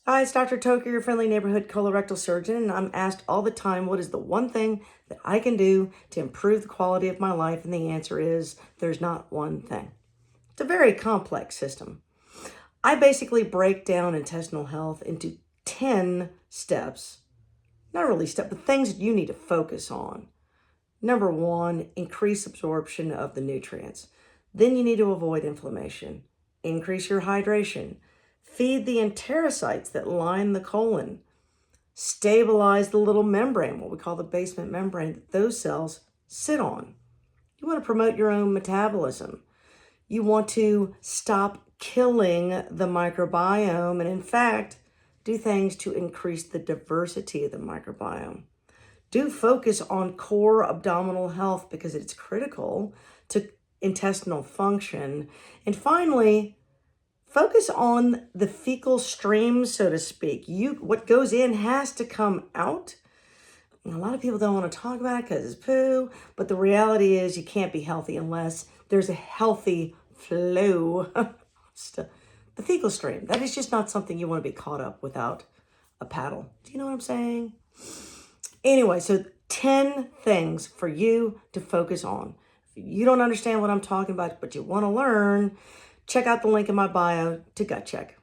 Hi, it's Dr. Toker, your friendly neighborhood colorectal surgeon, and I'm asked all the time, what is the one thing that I can do to improve the quality of my life? And the answer is there's not one thing. It's a very complex system. I basically break down intestinal health into 10 steps, not really steps, but things that you need to focus on. Number one, increase absorption of the nutrients. Then you need to avoid inflammation. Increase your hydration. Feed the enterocytes that line the colon. Stabilize the little membrane, what we call the basement membrane, that those cells sit on. You want to promote your own metabolism. You want to stop killing the microbiome and, in fact, do things to increase the diversity of the microbiome. Do focus on core abdominal health because it's critical to intestinal function. And finally, focus on the fecal stream, so to speak. What goes in has to come out. And a lot of people don't want to talk about it because it's poo, but the reality is you can't be healthy unless there's a healthy flow. The fecal stream, that is just not something you want to be caught up without a paddle. Do you know what I'm saying? Anyway, so 10 things for you to focus on. If you don't understand what I'm talking about, but you want to learn, check out the link in my bio to gut check.